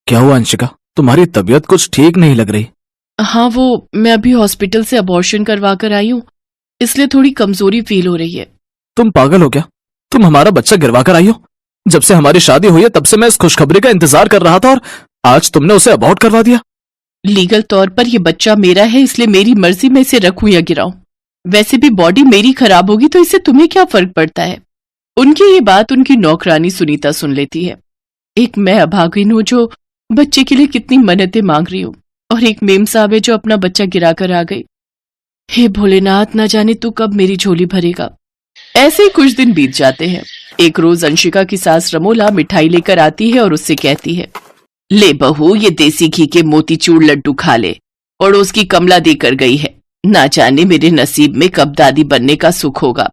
क्या हुआ अंशिका? तुम्हारी तबीयत कुछ ठीक नहीं लग रही। हाँ, वो मैं अभी हॉस्पिटल से अबॉर्शन करवा कर आई हूँ, इसलिए थोड़ी कमजोरी फील हो रही है। तुम पागल हो क्या? तुम हमारा बच्चा गिरवा कर आई हो। जब से हमारी शादी हुई है तब से मैं इस खुशखबरी का इंतजार कर रहा था और आज तुमने उसे अबॉर्ट करवा दिया। लीगल तौर पर ये बच्चा मेरा है, इसलिए मेरी मर्जी में इसे रखूं या गिराऊं। वैसे भी बॉडी मेरी खराब होगी तो इससे तुम्हें क्या फर्क पड़ता है। उनकी ये बात उनकी नौकरानी सुनीता सुन लेती है। एक मैं अभागिन हूं जो बच्चे के लिए कितनी मन्नतें मांग रही हूं, और एक मेम साहब है जो अपना बच्चा गिरा कर आ गई। हे भोलेनाथ, न जाने तू कब मेरी झोली भरेगा। ऐसे ही कुछ दिन बीत जाते हैं। एक रोज अंशिका की सास रमोला मिठाई लेकर आती है और उससे कहती है, ले बहू, ये देसी घी के मोतीचूर लड्डू खा ले। पड़ोस की कमला देकर गई है, ना जाने मेरे नसीब में कब दादी बनने का सुख होगा।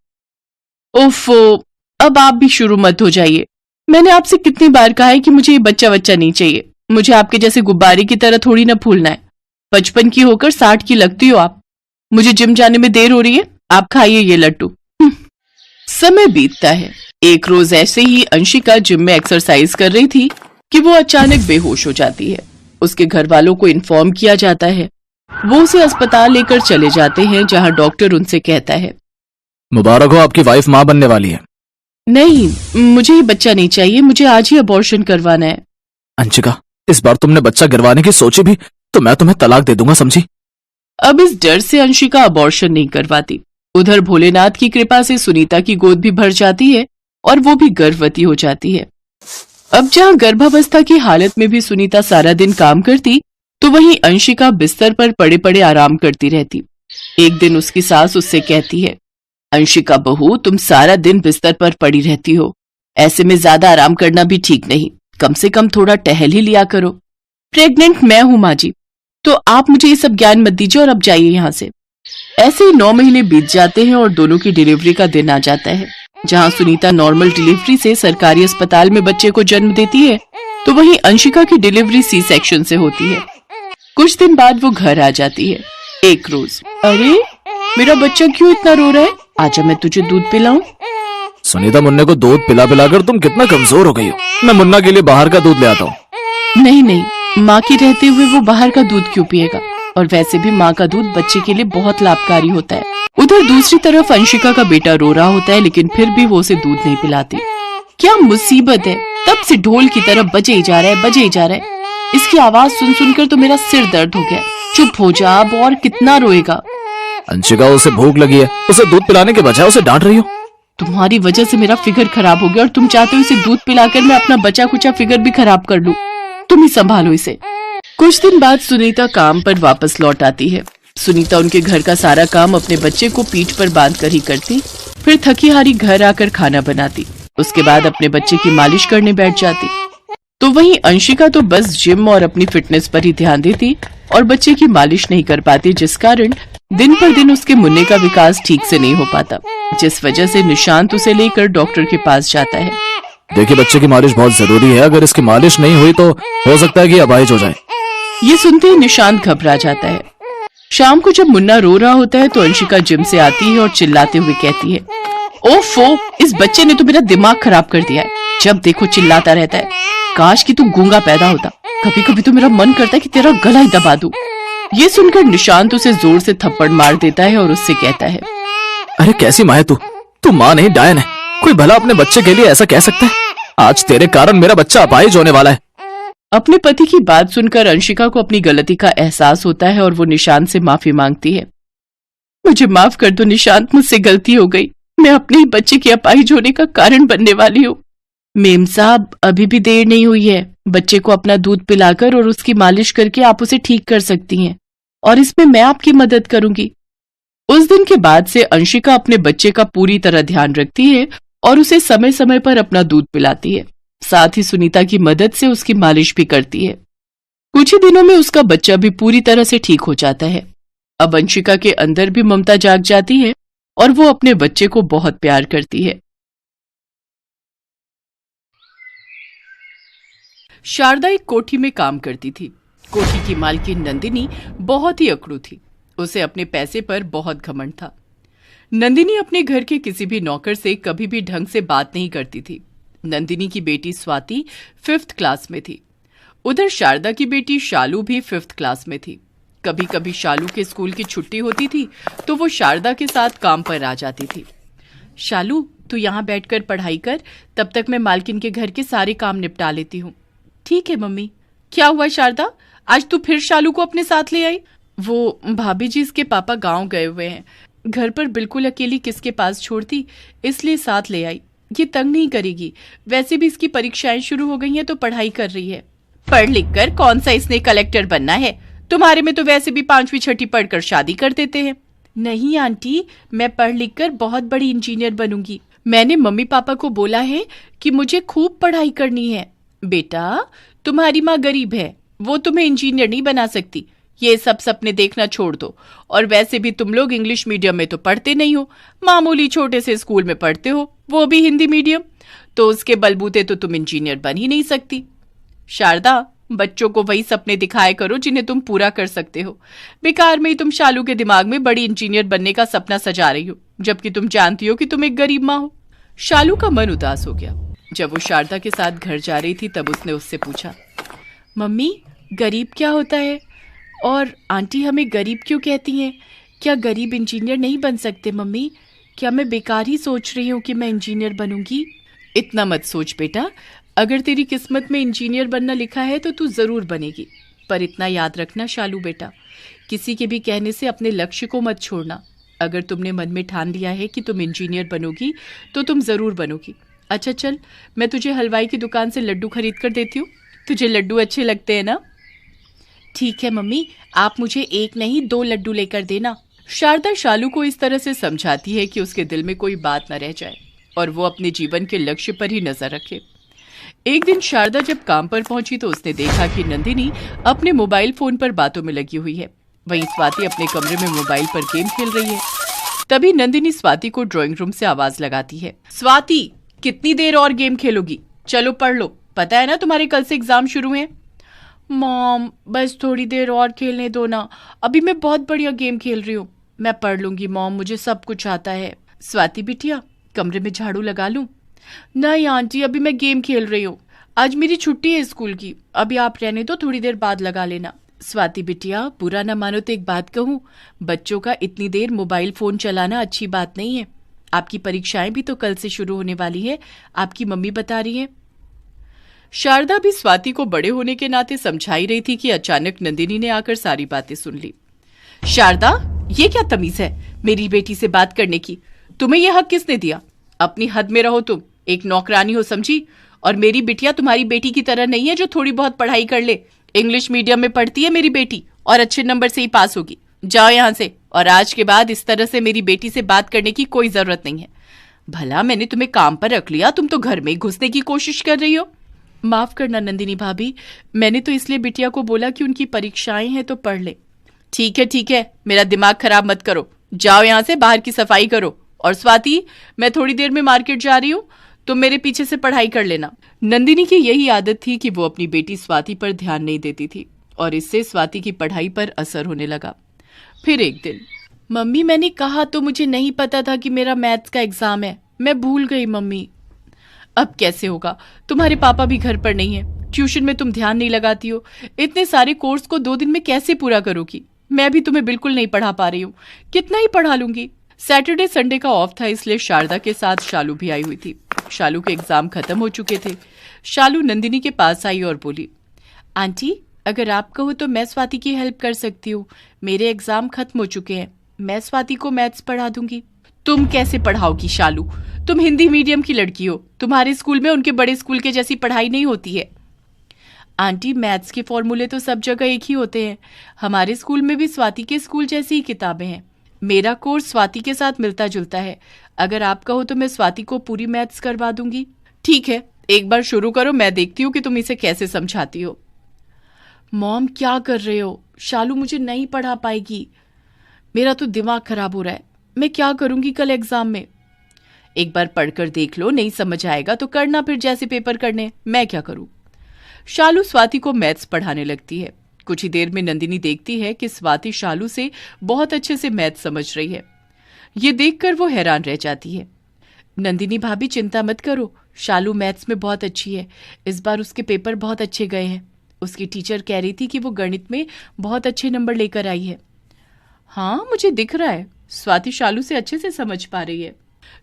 ओफो, अब आप भी शुरू मत हो जाइए। मैंने आपसे कितनी बार कहा है कि मुझे ये बच्चा नहीं चाहिए। मुझे आपके जैसे गुब्बारे की तरह थोड़ी ना फूलना है। 55 की होकर 60 की लगती हो आप। मुझे जिम जाने में देर हो रही है, आप खाइए ये लड्डू। समय बीतता है। एक रोज ऐसे ही अंशिका जिम में एक्सरसाइज कर रही थी कि वो अचानक बेहोश हो जाती है। उसके घर वालों को इन्फॉर्म किया जाता है। वो उसे अस्पताल लेकर चले जाते हैं, जहां डॉक्टर उनसे कहता है, मुबारक हो, आपकी वाइफ मां बनने वाली है। नहीं, मुझे ये बच्चा नहीं चाहिए, मुझे आज ही अबॉर्शन करवाना है। अंशिका, इस बार तुमने बच्चा गिरवाने की सोची भी तो मैं तुम्हें तलाक दे दूंगा, समझी? अब इस डर से अंशिका अबॉर्शन नहीं करवाती। उधर भोलेनाथ की कृपा से सुनीता की गोद भी भर जाती है और वो भी गर्भवती हो जाती है। अब जहां गर्भावस्था की हालत में भी सुनीता सारा दिन काम करती, तो वहीं अंशिका बिस्तर पर पड़े पड़े आराम करती रहती। एक दिन उसकी सास उससे कहती है, अंशिका बहू, तुम सारा दिन बिस्तर पर पड़ी रहती हो, ऐसे में ज्यादा आराम करना भी ठीक नहीं। कम से कम थोड़ा टहल ही लिया करो। प्रेग्नेंट मैं हूं माँ जी, तो आप मुझे ये सब ज्ञान मत दीजिए और अब जाइए यहाँ से। ऐसे ही 9 महीने बीत जाते हैं और दोनों की डिलीवरी का दिन आ जाता है। जहाँ सुनीता नॉर्मल डिलीवरी से सरकारी अस्पताल में बच्चे को जन्म देती है, तो वहीं अंशिका की डिलीवरी सी सेक्शन से होती है। कुछ दिन बाद वो घर आ जाती है। एक रोज, अरे मेरा बच्चा क्यों इतना रो रहा है, आजा मैं तुझे दूध पिलाऊं। सुनीता, मुन्ने को दूध पिला पिलाकर तुम कितना कमजोर हो गई हो। मैं मुन्ना के लिए बाहर का दूध ले आता हूँ। नहीं नहीं, माँ की रहते हुए वो बाहर का दूध क्यों पिएगा, और वैसे भी माँ का दूध बच्चे के लिए बहुत लाभकारी होता है। उधर दूसरी तरफ अंशिका का बेटा रो रहा होता है, लेकिन फिर भी वो उसे दूध नहीं पिलाती। क्या मुसीबत है, तब से ढोल की तरह बजे ही जा रहा है, बजे ही जा रहा है। इसकी आवाज सुन सुनकर तो मेरा सिर दर्द हो गया। चुप हो जा, अब और कितना रोएगा। अंशिका, उसे भूख लगी है, उसे दूध पिलाने के बजाय उसे डांट रही हो। तुम्हारी वजह से मेरा फिगर खराब हो गया और तुम चाहते हो इसे दूध पिलाकर मैं अपना बचा कुचा फिगर भी खराब कर लूं। तुम ही संभालो इसे। कुछ दिन बाद सुनीता काम पर वापस लौट आती है। सुनीता उनके घर का सारा काम अपने बच्चे को पीठ पर बांध कर ही करती, फिर थकी हारी घर आकर खाना बनाती, उसके बाद अपने बच्चे की मालिश करने बैठ जाती। तो वहीं अंशिका तो बस जिम और अपनी फिटनेस पर ही ध्यान देती और बच्चे की मालिश नहीं कर पाती, जिस कारण दिन पर दिन उसके मुन्ने का विकास ठीक से नहीं हो पाता, जिस वजह से निशांत उसे लेकर डॉक्टर के पास जाता है। देखिए, बच्चे की मालिश बहुत जरूरी है, अगर इसकी मालिश नहीं हुई तो हो सकता है कि अपाहिज हो जाए। ये सुनते ही निशांत घबरा जाता है। शाम को जब मुन्ना रो रहा होता है तो अंशिका जिम से आती है और चिल्लाते हुए कहती है, ओफो, इस बच्चे ने तो मेरा दिमाग खराब कर दिया है, जब देखो चिल्लाता रहता है। काश कि तू गूंगा पैदा होता, कभी कभी तो मेरा मन करता है कि तेरा गला ही दबा दूं। ये सुनकर निशांत उसे जोर से थप्पड़ मार देता है और उससे कहता है, अरे कैसी माँ है तू माँ नहीं डायन है। कोई भला अपने बच्चे के लिए ऐसा कह सकता है? आज तेरे कारण मेरा बच्चा अपाहिज होने वाला है। अपने पति की बात सुनकर अंशिका को अपनी गलती का एहसास होता है और वो निशांत से माफी मांगती है। मुझे माफ कर दो निशांत, मुझसे गलती हो गई। मैं अपने ही बच्चे के अपाहिज होने का कारण बनने वाली हूँ। मेम साहब, अभी भी देर नहीं हुई है। बच्चे को अपना दूध पिलाकर और उसकी मालिश करके आप उसे ठीक कर सकती हैं, और इसमें मैं आपकी मदद करूंगी। उस दिन के बाद से अंशिका अपने बच्चे का पूरी तरह ध्यान रखती है और उसे समय समय पर अपना दूध पिलाती है। साथ ही सुनीता की मदद से उसकी मालिश भी करती है। कुछ ही दिनों में उसका बच्चा भी पूरी तरह से ठीक हो जाता है। अब अंशिका के अंदर भी ममता जाग जाती है और वो अपने बच्चे को बहुत प्यार करती है। शारदा एक कोठी में काम करती थी। कोठी की मालकिन नंदिनी बहुत ही अकड़ू थी। उसे अपने पैसे पर बहुत घमंड था। नंदिनी अपने घर के किसी भी नौकर से कभी भी ढंग से बात नहीं करती थी। नंदिनी की बेटी स्वाति 5th क्लास में थी। उधर शारदा की बेटी शालू भी 5th क्लास में थी। कभी कभी शालू के स्कूल की छुट्टी होती थी तो वो शारदा के साथ काम पर आ जाती थी। शालू, तू यहाँ बैठकर पढ़ाई कर, तब तक मैं मालकिन के घर के सारे काम निपटा लेती हूँ। ठीक है मम्मी। क्या हुआ शारदा, आज तू फिर शालू को अपने साथ ले आई? वो भाभी जी, इसके पापा गांव गए हुए हैं, घर पर बिल्कुल अकेली किसके पास छोड़ती, इसलिए साथ ले आई। ये तंग नहीं करेगी, वैसे भी इसकी परीक्षाएं शुरू हो गई हैं तो पढ़ाई कर रही है। पढ़ लिख कर कौन सा इसने कलेक्टर बनना है? तुम्हारे में तो वैसे भी 5वीं 6ठी पढ़कर शादी कर देते हैं। नहीं आंटी, मैं पढ़ लिख कर बहुत बड़ी इंजीनियर बनूंगी। मैंने मम्मी पापा को बोला है कि मुझे खूब पढ़ाई करनी है। बेटा, तुम्हारी माँ गरीब है, वो तुम्हें इंजीनियर नहीं बना सकती। ये सब सपने देखना छोड़ दो। और वैसे भी तुम लोग इंग्लिश मीडियम में तो पढ़ते नहीं हो, मामूली छोटे से स्कूल में पढ़ते हो, वो भी हिंदी मीडियम, तो उसके बलबूते तो तुम इंजीनियर बन ही नहीं सकती। शारदा, बच्चों को वही सपने दिखाया करो जिन्हें तुम पूरा कर सकते हो। बेकार में ही तुम शालू के दिमाग में बड़ी इंजीनियर बनने का सपना सजा रही हो, जबकि तुम जानती हो कि तुम एक गरीब माँ हो। शालू का मन उदास हो गया। जब वो शारदा के साथ घर जा रही थी तब उसने उससे पूछा, मम्मी, गरीब क्या होता है? और आंटी हमें गरीब क्यों कहती हैं? क्या गरीब इंजीनियर नहीं बन सकते मम्मी? क्या मैं बेकार ही सोच रही हूँ कि मैं इंजीनियर बनूंगी? इतना मत सोच बेटा, अगर तेरी किस्मत में इंजीनियर बनना लिखा है तो तू जरूर बनेगी। पर इतना याद रखना शालू बेटा, किसी के भी कहने से अपने लक्ष्य को मत छोड़ना। अगर तुमने मन में ठान लिया है कि तुम इंजीनियर बनोगी तो तुम जरूर बनोगी। अच्छा चल, मैं तुझे हलवाई की दुकान से लड्डू खरीद कर देती हूँ। तुझे लड्डू अच्छे लगते हैं ना? ठीक है मम्मी, आप मुझे 1 नहीं 2 लड्डू लेकर देना। शारदा शालू को इस तरह से समझाती है कि उसके दिल में कोई बात न रह जाए और वो अपने जीवन के लक्ष्य पर ही नजर रखे। एक दिन शारदा जब काम पर पहुंची तो उसने देखा कि नंदिनी अपने मोबाइल फोन पर बातों में लगी हुई है। वहीं स्वाति अपने कमरे में मोबाइल पर गेम खेल रही है। तभी नंदिनी स्वाति को ड्राइंग रूम से आवाज लगाती है, स्वाति, कितनी देर और गेम खेलोगी? चलो पढ़ लो, पता है ना तुम्हारे कल से एग्जाम शुरू हैं। मॉम, बस थोड़ी देर और खेलने दो ना, अभी मैं बहुत बढ़िया गेम खेल रही हूँ। मैं पढ़ लूंगी मॉम, मुझे सब कुछ आता है। स्वाति बिटिया, कमरे में झाड़ू लगा लूं? नहीं आंटी, अभी मैं गेम खेल रही हूँ, आज मेरी छुट्टी है स्कूल की, अभी आप रहने दो, थोड़ी देर बाद लगा लेना। स्वाति बिटिया, बुरा ना मानो तो एक बात कहूँ, बच्चों का इतनी देर मोबाइल फोन चलाना अच्छी बात नहीं है। आपकी परीक्षाएं भी तो कल से शुरू होने वाली है, आपकी मम्मी बता रही है। शारदा भी स्वाति को बड़े होने के नाते समझाई रही थी कि अचानक नंदिनी ने आकर सारी बातें सुन ली। शारदा, ये क्या तमीज है मेरी बेटी से बात करने की? तुम्हें यह हक किसने दिया? अपनी हद में रहो, तुम एक नौकरानी हो समझी। और मेरी बिटिया तुम्हारी बेटी की तरह नहीं है जो थोड़ी बहुत पढ़ाई कर ले। इंग्लिश मीडियम में पढ़ती है मेरी बेटी और अच्छे नंबर से ही पास होगी। जाओ यहाँ से, और आज के बाद इस तरह से मेरी बेटी से बात करने की कोई जरूरत नहीं है। भला मैंने तुम्हें काम पर रख लिया, तुम तो घर में घुसने की कोशिश कर रही हो। माफ करना नंदिनी भाभी, मैंने तो इसलिए बिटिया को बोला कि उनकी परीक्षाएं हैं तो पढ़ ले। ठीक है, मेरा दिमाग खराब मत करो, जाओ यहाँ से, बाहर की सफाई करो। और स्वाति, मैं थोड़ी देर में मार्केट जा रही हूँ, तुम मेरे पीछे से पढ़ाई कर लेना। नंदिनी की यही आदत थी कि वो अपनी बेटी स्वाति पर ध्यान नहीं देती थी और इससे स्वाति की पढ़ाई पर असर होने लगा। फिर एक दिन, मम्मी मैंने कहा तो मुझे नहीं पता था कि मेरा मैथ्स का एग्जाम है, मैं भूल गई मम्मी। अब कैसे होगा, तुम्हारे पापा भी घर पर नहीं है, ट्यूशन में तुम ध्यान नहीं लगाती हो, इतने सारे कोर्स को 2 दिन में कैसे पूरा करोगी? मैं भी तुम्हें बिल्कुल नहीं पढ़ा पा रही हूँ, कितना ही पढ़ा लूंगी। सैटरडे संडे का ऑफ था, इसलिए शारदा के साथ शालू भी आई हुई थी। शालू के एग्जाम खत्म हो चुके थे। शालू नंदिनी के पास आई और बोली, आंटी, अगर आप कहो तो मैं स्वाति की हेल्प कर सकती हूँ, मेरे एग्जाम खत्म हो चुके हैं, मैं स्वाति को मैथ्स पढ़ा दूंगी। तुम कैसे पढ़ाओगी शालू, तुम हिंदी मीडियम की लड़की हो, तुम्हारे स्कूल में उनके बड़े स्कूल के जैसी पढ़ाई नहीं होती है। आंटी, मैथ्स के फॉर्मूले तो सब जगह एक ही होते हैं, हमारे स्कूल में भी स्वाति के स्कूल जैसी ही किताबें हैं। मेरा कोर्स स्वाति के साथ मिलता जुलता है, अगर आप कहो तो मैं स्वाति को पूरी मैथ्स करवा दूंगी। ठीक है, एक बार शुरू करो, मैं देखती हूँ कि तुम इसे कैसे समझाती हो। मॉम, क्या कर रहे हो? शालू मुझे नहीं पढ़ा पाएगी, मेरा तो दिमाग खराब हो रहा है, मैं क्या करूंगी कल एग्जाम में? एक बार पढ़कर देख लो, नहीं समझ आएगा तो करना फिर जैसे पेपर करने, मैं क्या करूं? शालू स्वाति को मैथ्स पढ़ाने लगती है। कुछ ही देर में नंदिनी देखती है कि स्वाति शालू से बहुत अच्छे से मैथ्स समझ रही है। ये देखकर वो हैरान रह जाती है। नंदिनी भाभी, चिंता मत करो, शालू मैथ्स में बहुत अच्छी है, इस बार उसके पेपर बहुत अच्छे गए हैं। उसकी टीचर कह रही थी कि वो गणित में बहुत अच्छे नंबर लेकर आई है। हाँ, मुझे दिख रहा है। स्वाति शालू से अच्छे से समझ पा रही है।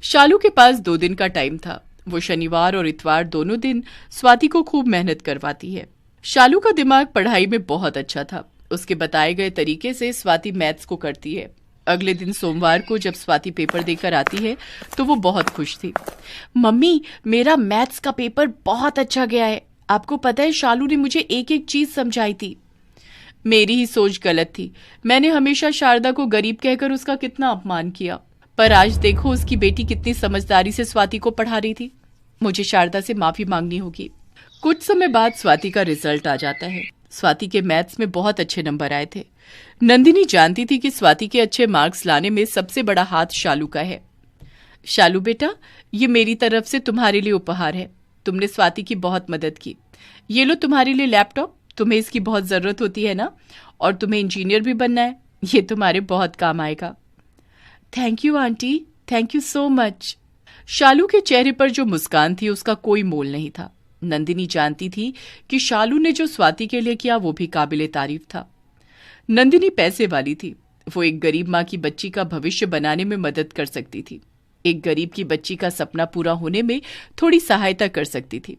शालू के पास 2 दिन का टाइम था। वो शनिवार और इतवार दोनों दिन स्वाति को खूब मेहनत करवाती है। शालू का दिमाग पढ़ाई में बहुत अच्छा था। उसके बताए गए तरीके से स्वाति मैथ्स को करती है। अगले दिन सोमवार को जब स्वाति पेपर देकर आती है तो वो बहुत खुश थी। मम्मी, मेरा मैथ्स का पेपर बहुत अच्छा गया है। आपको पता है, शालू ने मुझे एक एक चीज समझाई थी। मेरी ही सोच गलत थी। मैंने हमेशा शारदा को गरीब कहकर उसका कितना अपमान किया, पर आज देखो उसकी बेटी कितनी समझदारी से स्वाति को पढ़ा रही थी। मुझे शारदा से माफी मांगनी होगी। कुछ समय बाद स्वाति का रिजल्ट आ जाता है। स्वाति के मैथ्स में बहुत अच्छे नंबर आए थे। नंदिनी जानती थी कि स्वाति के अच्छे मार्क्स लाने में सबसे बड़ा हाथ शालू का है। शालू बेटा, ये मेरी तरफ से तुम्हारे लिए उपहार है। तुमने स्वाति की बहुत मदद की। ये लो तुम्हारे लिए लैपटॉप। तुम्हें इसकी बहुत जरूरत होती है ना, और तुम्हें इंजीनियर भी बनना है। ये तुम्हारे बहुत काम आएगा। Thank you aunty, thank you so much. Shalu के चेहरे पर जो मुस्कान थी उसका कोई मोल नहीं था। नंदिनी जानती थी कि शालू ने जो स्वाति के लिए किया वो भी काबिले तारीफ था। नंदिनी पैसे वाली थी। वो एक गरीब माँ की बच्ची का भविष्य बनाने में मदद कर सकती थी। एक गरीब की बच्ची का सपना पूरा होने में थोड़ी सहायता कर सकती थी।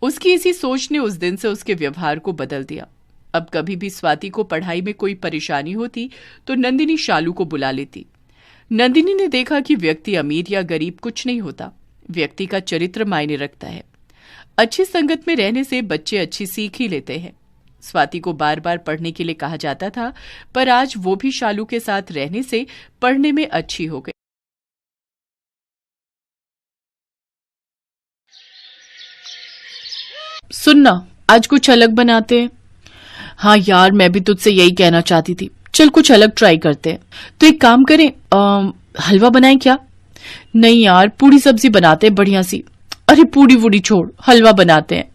उसकी इसी सोच ने उस दिन से उसके व्यवहार को बदल दिया। अब कभी भी स्वाति को पढ़ाई में कोई परेशानी होती तो नंदिनी शालू को बुला लेती। नंदिनी ने देखा कि व्यक्ति अमीर या गरीब कुछ नहीं होता, व्यक्ति का चरित्र मायने रखता है। अच्छी संगत में रहने से बच्चे अच्छी सीख ही लेते हैं। स्वाति को बार बार पढ़ने के लिए कहा जाता था, पर आज वो भी शालू के साथ रहने से पढ़ने में अच्छी हो गई। सुनना, आज कुछ अलग बनाते हैं। हाँ यार, मैं भी तुझसे यही कहना चाहती थी। चल कुछ अलग ट्राई करते हैं। तो एक काम करें, हलवा बनाएं क्या? नहीं यार, पूरी सब्जी बनाते हैं बढ़िया सी। अरे पूरी वूड़ी छोड़, हलवा बनाते हैं।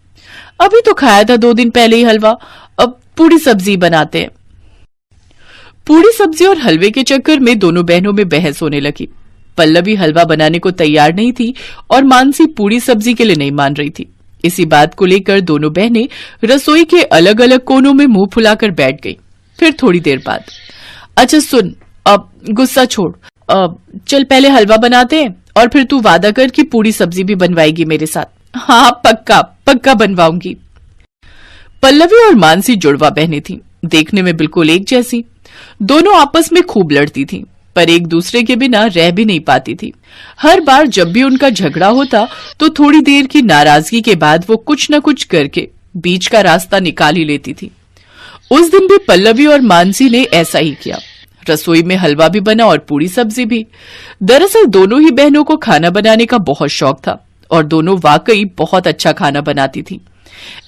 अभी तो खाया था 2 दिन पहले ही हलवा, अब पूरी सब्जी बनाते हैं। पूरी सब्जी और हलवे के चक्कर में दोनों बहनों में बहस होने लगी। पल्लवी हलवा बनाने को तैयार नहीं थी और मानसी पूरी सब्जी के लिए नहीं मान रही थी। इसी बात को लेकर दोनों बहनें रसोई के अलग अलग कोनों में मुंह फुलाकर बैठ गई। फिर थोड़ी देर बाद, अच्छा सुन, अब गुस्सा छोड़, चल पहले हलवा बनाते हैं और फिर तू वादा कर कि पूरी सब्जी भी बनवाएगी मेरे साथ। हाँ पक्का पक्का बनवाऊंगी। पल्लवी और मानसी जुड़वा बहनें थीं, देखने में बिल्कुल एक जैसी। दोनों आपस में खूब लड़ती थीं, पर एक दूसरे के बिना रह भी नहीं पाती थी। हर बार जब भी उनका झगड़ा होता तो थोड़ी देर की नाराजगी के बाद वो कुछ न कुछ करके बीच का रास्ता निकाल ही लेती थी। उस दिन भी पल्लवी और मानसी ने ऐसा ही किया। रसोई में हलवा भी बना और पूरी सब्जी भी। दरअसल दोनों ही बहनों को खाना बनाने का बहुत शौक था और दोनों वाकई बहुत अच्छा खाना बनाती थी।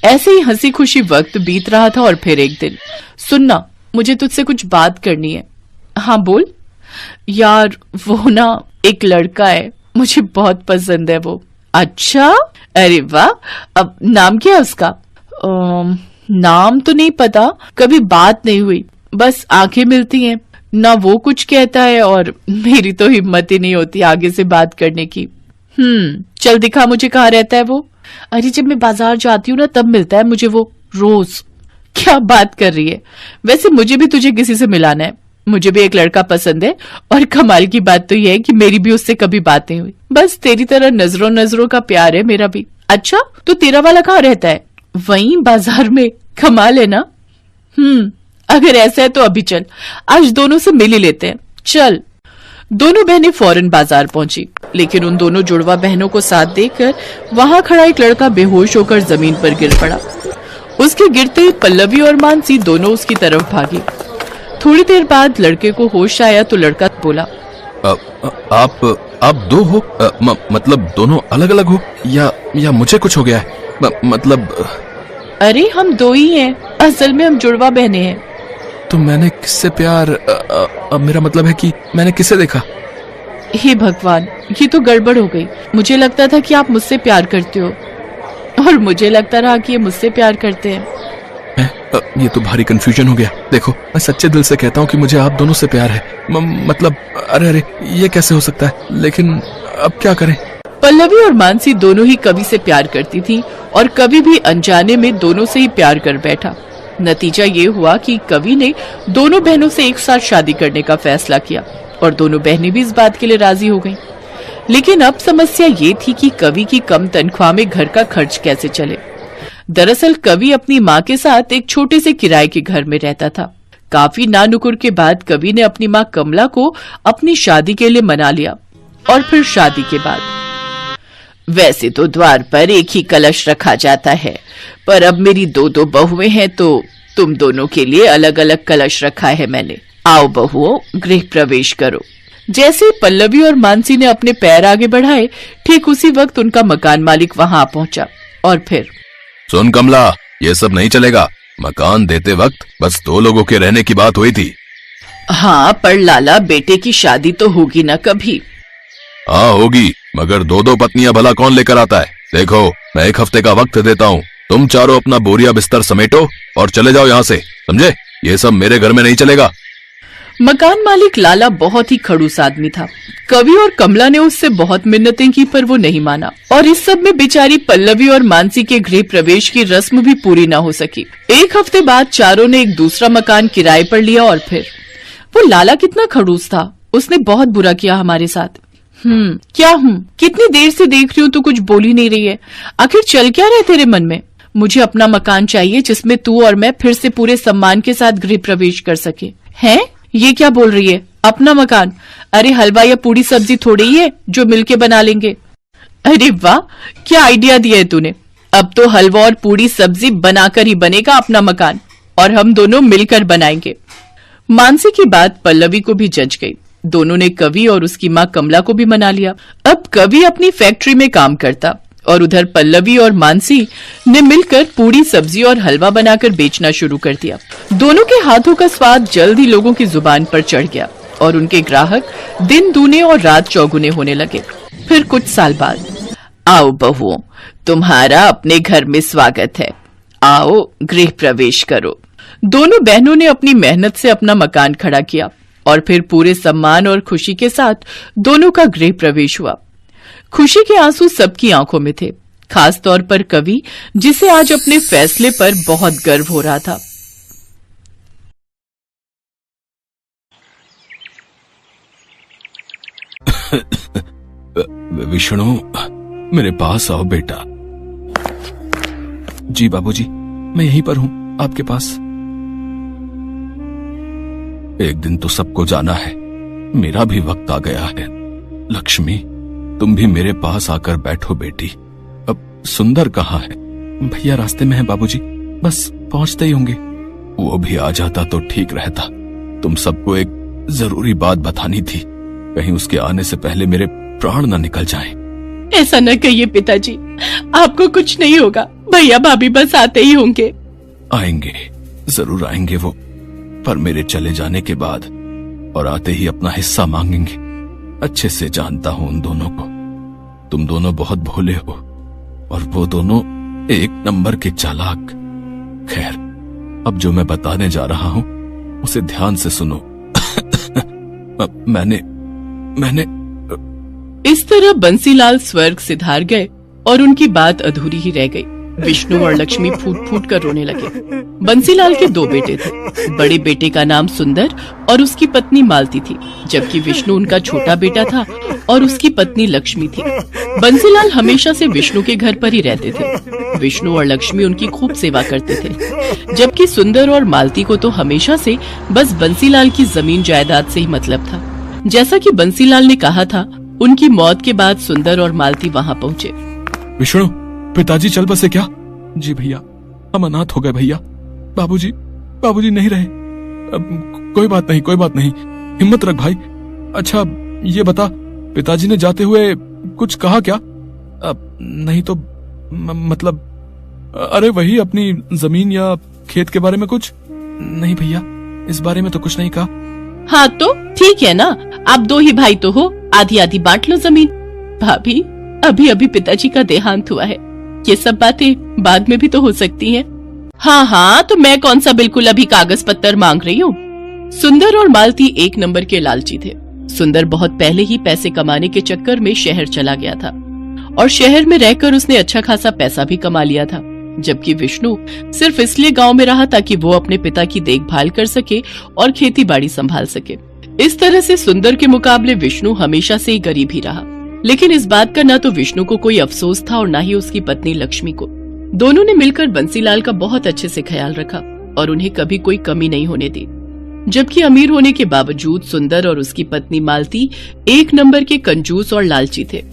ऐसे ही हंसी खुशी वक्त बीत रहा था और फिर एक दिन, सुनना, मुझे तुझसे कुछ बात करनी है। हाँ बोल। यार वो ना, एक लड़का है, मुझे बहुत पसंद है वो। अच्छा, अरे वाह, अब नाम क्या है उसका? नाम तो नहीं पता, कभी बात नहीं हुई, बस आंखें मिलती हैं ना। वो कुछ कहता है और मेरी तो हिम्मत ही नहीं होती आगे से बात करने की। चल दिखा मुझे कहाँ रहता है वो। अरे जब मैं बाजार जाती हूँ ना तब मिलता है मुझे वो, रोज। क्या बात कर रही है? वैसे मुझे भी तुझे किसी से मिलाना है। मुझे भी एक लड़का पसंद है और कमाल की बात तो यह है कि मेरी भी उससे कभी बात नहीं हुई। बस तेरी तरह नजरों नजरों का प्यार है मेरा भी। अच्छा, तो तेरा वाला कहाँ रहता है? वहीं बाजार में। कमाल है ना। अगर ऐसा है तो अभी चल, आज दोनों से मिल ही लेते हैं। चल। दोनों बहनें फौरन बाजार पहुंची, लेकिन उन दोनों जुड़वा बहनों को साथ देखकर वहां खड़ा एक लड़का बेहोश होकर जमीन पर गिर पड़ा। उसके गिरते ही पल्लवी और मानसी दोनों उसकी तरफ भागी। थोड़ी देर बाद लड़के को होश आया तो लड़का बोला, आप दो हो? मतलब दोनों अलग अलग हो या मुझे कुछ हो गया है? मतलब अरे हम दो ही हैं, असल में हम जुड़वा बहनें हैं। तो मैंने किससे प्यार, मेरा मतलब है कि मैंने किसे देखा? हे भगवान, ये तो गड़बड़ हो गई। मुझे लगता था कि आप मुझसे प्यार करते हो और मुझे लगता रहा कि ये मुझसे प्यार करते हैं। ये तो भारी कंफ्यूजन हो गया। देखो, मैं सच्चे दिल से कहता हूँ कि मुझे आप दोनों से प्यार है। मतलब अरे ये कैसे हो सकता है? लेकिन अब क्या करें? पल्लवी और मानसी दोनों ही कवि से प्यार करती थी और कवि भी अनजाने में दोनों से ही प्यार कर बैठा। नतीजा ये हुआ कि कवि ने दोनों बहनों से एक साथ शादी करने का फैसला किया और दोनों बहनें भी इस बात के लिए राजी हो गईं। लेकिन अब समस्या ये थी कि कवि की कम तनख्वाह में घर का खर्च कैसे चले। दरअसल कवि अपनी माँ के साथ एक छोटे से किराए के घर में रहता था। काफी नानुकुर के बाद कवि ने अपनी माँ कमला को अपनी शादी के लिए मना लिया। और फिर शादी के बाद वैसे तो द्वार पर एक ही कलश रखा जाता है, पर अब मेरी दो बहुएं हैं तो तुम दोनों के लिए अलग अलग कलश रखा है मैंने। आओ बहुओं, गृह प्रवेश करो। जैसे पल्लवी और मानसी ने अपने पैर आगे बढ़ाए, ठीक उसी वक्त उनका मकान मालिक वहां आ पहुंचा। और फिर सुन कमला, ये सब नहीं चलेगा। मकान देते वक्त बस 2 लोगों के रहने की बात हुई थी। हाँ, पर लाला बेटे की शादी तो होगी ना कभी। हाँ होगी, मगर 2 पत्नियां भला कौन लेकर आता है। देखो, मैं 1 हफ्ते का वक्त देता हूँ। तुम चारों अपना बोरिया बिस्तर समेटो और चले जाओ यहाँ से, समझे? ये सब मेरे घर में नहीं चलेगा। मकान मालिक लाला बहुत ही खड़ूस आदमी था। कवि और कमला ने उससे बहुत मिन्नतें की, पर वो नहीं माना। और इस सब में बेचारी पल्लवी और मानसी के गृह प्रवेश की रस्म भी पूरी न हो सकी। 1 हफ्ते बाद चारों ने एक दूसरा मकान किराए पर लिया। और फिर वो लाला कितना खड़ूस था, उसने बहुत बुरा किया हमारे साथ। क्या हूँ, कितनी देर से देख रही हूँ तो कुछ बोल ही नहीं रही है। आखिर चल क्या रहे तेरे मन में? मुझे अपना मकान चाहिए जिसमें तू और मैं फिर से पूरे सम्मान के साथ गृह प्रवेश कर सके। हैं? ये क्या बोल रही है? अपना मकान? अरे हलवा या पूरी सब्जी थोड़ी ही है जो मिलके बना लेंगे। अरे वाह, क्या आइडिया दिया है तूने। अब तो हलवा और पूरी सब्जी बनाकर ही बनेगा अपना मकान, और हम दोनों मिलकर बनाएंगे। मानसी की बात पल्लवी को भी जच गई। दोनों ने कवि और उसकी माँ कमला को भी मना लिया। अब कवि अपनी फैक्ट्री में काम करता और उधर पल्लवी और मानसी ने मिलकर पूरी सब्जी और हलवा बनाकर बेचना शुरू कर दिया। दोनों के हाथों का स्वाद जल्द ही लोगों की जुबान पर चढ़ गया और उनके ग्राहक दिन दूने और रात चौगुने होने लगे। फिर कुछ साल बाद, आओ बहुओं, तुम्हारा अपने घर में स्वागत है। आओ गृह प्रवेश करो। दोनों बहनों ने अपनी मेहनत से अपना मकान खड़ा किया और फिर पूरे सम्मान और खुशी के साथ दोनों का गृह प्रवेश हुआ। खुशी के आंसू सबकी आंखों में थे, खास तौर पर कवि, जिसे आज अपने फैसले पर बहुत गर्व हो रहा था। विष्णु, मेरे पास आओ बेटा। जी बाबूजी, मैं यहीं पर हूं, आपके पास। एक दिन तो सबको जाना है, मेरा भी वक्त आ गया है। लक्ष्मी, तुम भी मेरे पास आकर बैठो बेटी। अब सुंदर कहाँ है? भैया रास्ते में है बाबूजी, बस पहुंचते ही होंगे। वो भी आ जाता तो ठीक रहता। तुम सबको एक जरूरी बात बतानी थी, कहीं उसके आने से पहले मेरे प्राण न निकल जाएं। ऐसा न कहिए पिताजी, आपको कुछ नहीं होगा। भैया भाभी बस आते ही होंगे। आएंगे, जरूर आएंगे वो, पर मेरे चले जाने के बाद और आते ही अपना हिस्सा मांगेंगे। अच्छे से जानता हूं उन दोनों को। तुम दोनों बहुत भोले हो और वो दोनों 1 नंबर के चालाक। खैर, अब जो मैं बताने जा रहा हूं उसे ध्यान से सुनो। मैंने इस तरह बंसीलाल स्वर्ग सिधार गए और उनकी बात अधूरी ही रह गई। विष्णु और लक्ष्मी फूट फूट कर रोने लगे। बंसीलाल के 2 बेटे थे। बड़े बेटे का नाम सुंदर और उसकी पत्नी मालती थी, जबकि विष्णु उनका छोटा बेटा था और उसकी पत्नी लक्ष्मी थी। बंसीलाल हमेशा से विष्णु के घर पर ही रहते थे। विष्णु और लक्ष्मी उनकी खूब सेवा करते थे, जबकि सुंदर और मालती को तो हमेशा से बस बंसीलाल की जमीन जायदाद से ही मतलब था। जैसा कि बंसीलाल ने कहा था, उनकी मौत के बाद सुंदर और मालती वहां पहुंचे। विष्णु, पिताजी चल बसे क्या? जी भैया, हम अनाथ हो गए भैया। बाबूजी नहीं रहे। कोई बात नहीं, हिम्मत रख भाई। अच्छा ये बता, पिताजी ने जाते हुए कुछ कहा क्या? नहीं तो मतलब, अरे वही अपनी जमीन या खेत के बारे में कुछ? नहीं भैया, इस बारे में तो कुछ नहीं कहा। हाँ तो ठीक है ना, आप 2 ही भाई तो हो, आधी आधी बांट लो जमीन। भाभी, अभी अभी पिताजी का देहांत हुआ है, ये सब बातें बाद में भी तो हो सकती हैं। हाँ, तो मैं कौन सा बिल्कुल अभी कागज पत्तर मांग रही हूँ। सुंदर और मालती 1 नंबर के लालची थे। सुंदर बहुत पहले ही पैसे कमाने के चक्कर में शहर चला गया था और शहर में रहकर उसने अच्छा खासा पैसा भी कमा लिया था, जबकि विष्णु सिर्फ इसलिए गांव में रहा ताकि वो अपने पिता की देखभाल कर सके और खेती बाड़ी संभाल सके। इस तरह से सुंदर के मुकाबले विष्णु हमेशा से ही गरीब ही रहा। लेकिन इस बात का ना तो विष्णु को कोई अफसोस था और ना ही उसकी पत्नी लक्ष्मी को। दोनों ने मिलकर बंसीलाल का बहुत अच्छे से ख्याल रखा और उन्हें कभी कोई कमी नहीं होने दी। जबकि अमीर होने के बावजूद सुंदर और उसकी पत्नी मालती एक नंबर के कंजूस और लालची थे।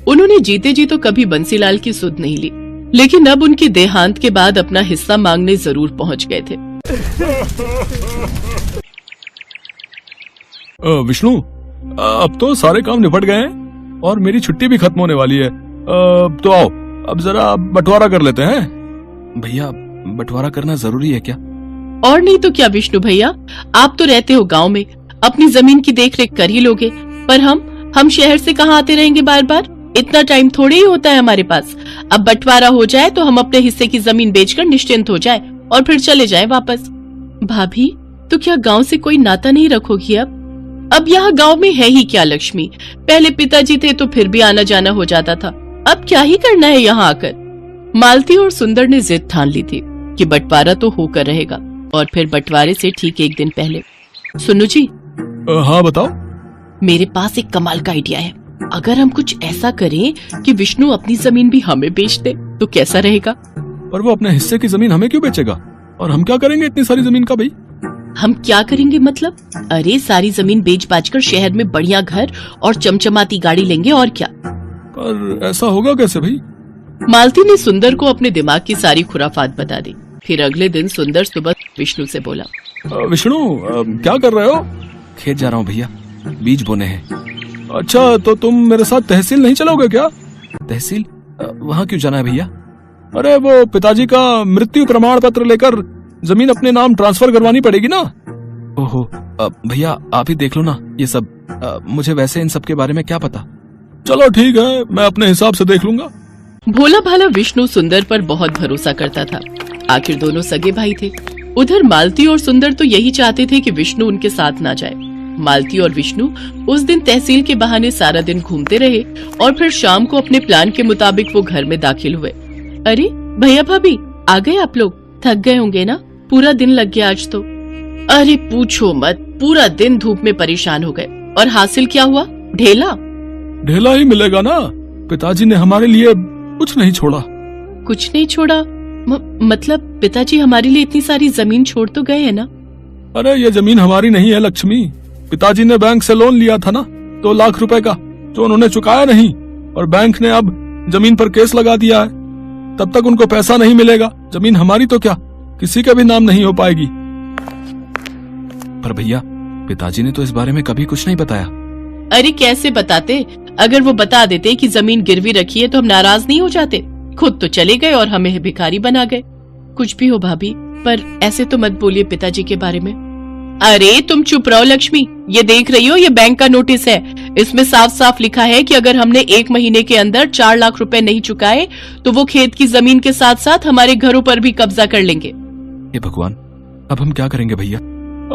उन्होंने जीते जी तो कभी बंसीलाल की सुध नहीं ली, लेकिन अब उनके देहांत के बाद अपना हिस्सा मांगने जरूर पहुंच गए थे। विष्णु, अब तो सारे काम निपट गए हैं और मेरी छुट्टी भी खत्म होने वाली है। तो आओ अब जरा बंटवारा कर लेते हैं। भैया, बंटवारा करना जरूरी है क्या? और नहीं तो क्या विष्णु भैया, आप तो रहते हो गांव में, अपनी जमीन की देखरेख कर ही लोगे, पर हम शहर से कहाँ आते रहेंगे बार बार? इतना टाइम थोड़ी ही होता है हमारे पास। अब बंटवारा हो जाए तो हम अपने हिस्से की जमीन बेचकर निश्चिंत हो जाए और फिर चले जाए वापस। भाभी, तो क्या गांव से कोई नाता नहीं रखोगी अब यहाँ गांव में है ही क्या लक्ष्मी? पहले पिताजी थे तो फिर भी आना जाना हो जाता था, अब क्या ही करना है यहाँ आकर? मालती और सुंदर ने जिद ठान ली थी कि बंटवारा तो होकर रहेगा। और फिर बंटवारे से ठीक एक दिन पहले, सुनो जी। हाँ बताओ। मेरे पास एक कमाल का आइडिया है। अगर हम कुछ ऐसा करें कि विष्णु अपनी जमीन भी हमें बेच दे तो कैसा रहेगा? पर वो अपने हिस्से की जमीन हमें क्यों बेचेगा? और हम क्या करेंगे इतनी सारी जमीन का भाई? हम क्या करेंगे मतलब? अरे सारी जमीन बेच बाच कर शहर में बढ़िया घर और चमचमाती गाड़ी लेंगे और क्या। पर ऐसा होगा कैसे भाई? मालती ने सुंदर को अपने दिमाग की सारी खुराफात बता दी। फिर अगले दिन सुंदर सुबह विष्णु से बोला, विष्णु, क्या कर रहे हो? खेत जा रहा हूँ भैया, बीज बोने हैं। अच्छा, तो तुम मेरे साथ तहसील नहीं चलोगे क्या? तहसील? वहाँ क्यों जाना है भैया? अरे वो पिताजी का मृत्यु प्रमाण पत्र लेकर जमीन अपने नाम ट्रांसफर करवानी पड़ेगी ना। ओहो, भैया आप ही देख लो ना ये सब। मुझे वैसे इन सब के बारे में क्या पता। चलो ठीक है, मैं अपने हिसाब से देख लूंगा। भोला भाला विष्णु सुंदर पर बहुत भरोसा करता था। आखिर दोनों सगे भाई थे। उधर मालती और सुंदर तो यही चाहते थे कि विष्णु उनके साथ ना जाए। मालती और विष्णु उस दिन तहसील के बहाने सारा दिन घूमते रहे और फिर शाम को अपने प्लान के मुताबिक वो घर में दाखिल हुए। अरे भैया भाभी, आ गए आप लोग? थक गए होंगे ना, पूरा दिन लग गया आज तो। अरे पूछो मत, पूरा दिन धूप में परेशान हो गए। और हासिल क्या हुआ? ढेला ढेला ही मिलेगा ना। पिताजी ने हमारे लिए कुछ नहीं छोड़ा। कुछ नहीं छोड़ा? मतलब पिताजी हमारे लिए इतनी सारी जमीन छोड़ तो गए है ना? अरे ये जमीन हमारी नहीं है लक्ष्मी। पिताजी ने बैंक से लोन लिया था ना 2 लाख रुपए का, जो उन्होंने चुकाया नहीं, और बैंक ने अब जमीन पर केस लगा दिया है। तब तक उनको पैसा नहीं मिलेगा। जमीन हमारी तो क्या, किसी के भी नाम नहीं हो पाएगी। पर भैया, पिताजी ने तो इस बारे में कभी कुछ नहीं बताया। अरे कैसे बताते? अगर वो बता देते कि जमीन गिरवी रखी है तो हम नाराज नहीं हो जाते? खुद तो चले गए और हमें भिखारी बना गए। कुछ भी हो भाभी, पर ऐसे तो मत बोलिए पिताजी के बारे में। अरे तुम चुप रहो लक्ष्मी, ये देख रही हो, ये बैंक का नोटिस है। इसमें साफ साफ लिखा है कि अगर हमने 1 महीने के अंदर 4 लाख रुपए नहीं चुकाए तो वो खेत की जमीन के साथ साथ हमारे घरों पर भी कब्जा कर लेंगे। हे भगवान, अब हम क्या करेंगे भैया?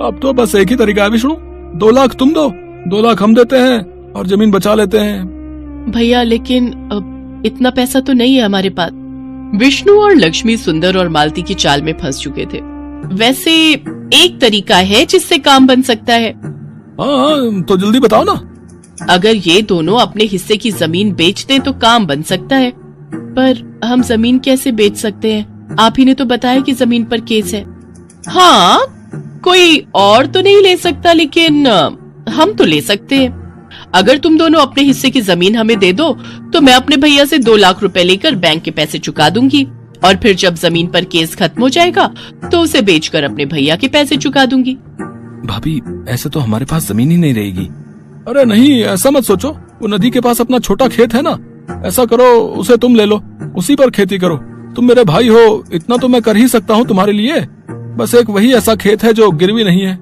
अब तो बस एक ही तरीका है विष्णु, 2 लाख तुम दो, 2 लाख हम देते हैं और जमीन बचा लेते हैं। भैया लेकिन अब इतना पैसा तो नहीं है हमारे पास। विष्णु और लक्ष्मी सुंदर और मालती की चाल में फंस चुके थे। वैसे एक तरीका है जिससे काम बन सकता है। हाँ, तो जल्दी बताओ ना। अगर ये दोनों अपने हिस्से की जमीन बेच दें तो काम बन सकता है। पर हम जमीन कैसे बेच सकते हैं? आप ही ने तो बताया कि जमीन पर केस है। हाँ, कोई और तो नहीं ले सकता, लेकिन हम तो ले सकते हैं। अगर तुम दोनों अपने हिस्से की जमीन हमें दे दो तो मैं अपने भैया से 2 लाख रुपए लेकर बैंक के पैसे चुका दूंगी, और फिर जब जमीन पर केस खत्म हो जाएगा तो उसे बेचकर अपने भैया के पैसे चुका दूंगी। भाभी, ऐसे तो हमारे पास जमीन ही नहीं रहेगी। अरे नहीं, ऐसा मत सोचो। वो नदी के पास अपना छोटा खेत है ना, ऐसा करो उसे तुम ले लो, उसी पर खेती करो। तुम मेरे भाई हो, इतना तो मैं कर ही सकता हूँ तुम्हारे लिए। बस एक वही ऐसा खेत है जो गिरवी नहीं है।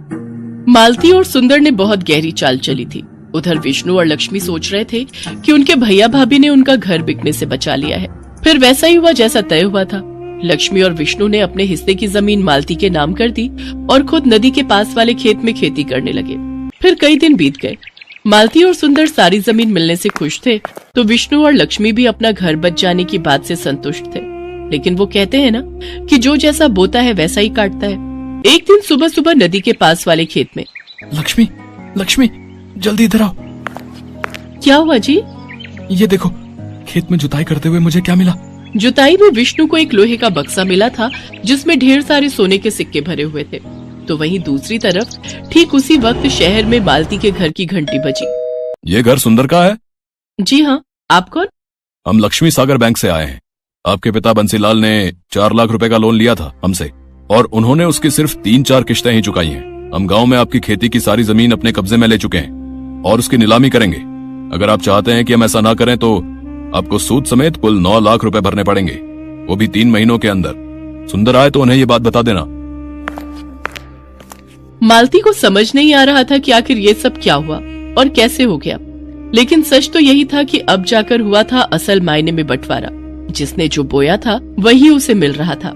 मालती और सुंदर ने बहुत गहरी चाल चली थी। उधर विष्णु और लक्ष्मी सोच रहे थे कि उनके भैया भाभी ने उनका घर बिकने से बचा लिया है। फिर वैसा ही हुआ जैसा तय हुआ था। लक्ष्मी और विष्णु ने अपने हिस्से की जमीन मालती के नाम कर दी और खुद नदी के पास वाले खेत में खेती करने लगे। फिर कई दिन बीत गए। मालती और सुंदर सारी जमीन मिलने से खुश थे, तो विष्णु और लक्ष्मी भी अपना घर बच जाने की बात से संतुष्ट थे। लेकिन वो कहते हैं ना कि जो जैसा बोता है वैसा ही काटता है। एक दिन सुबह सुबह नदी के पास वाले खेत में। लक्ष्मी, लक्ष्मी, जल्दी इधर आओ। क्या हुआ जी? ये देखो, खेत में जुताई करते हुए मुझे क्या मिला। जुताई में विष्णु को एक लोहे का बक्सा मिला था जिसमें ढेर सारे सोने के सिक्के भरे हुए थे। तो वहीं दूसरी तरफ ठीक उसी वक्त शहर में मालती के घर की घंटी बजी। ये घर सुंदर का है? जी हाँ, आप कौन? हम लक्ष्मी सागर बैंक से आए हैं। आपके पिता बंसीलाल ने 4 लाख रुपए का लोन लिया था हमसे, और उन्होंने उसकी सिर्फ 3-4 किश्तें ही चुकाई हैं। हम गांव में आपकी खेती की सारी जमीन अपने कब्जे में ले चुके हैं और उसकी नीलामी करेंगे। अगर आप चाहते हैं कि हम ऐसा ना करें तो आपको सूद समेत कुल 9 लाख रुपए भरने पड़ेंगे, वो भी 3 महीनों के अंदर। सुंदर आए तो उन्हें ये बात बता देना। मालती को समझ नहीं आ रहा था कि आखिर ये सब क्या हुआ और कैसे हो गया, लेकिन सच तो यही था कि अब जाकर हुआ था असल मायने में बंटवारा। जिसने जो बोया था वही उसे मिल रहा था।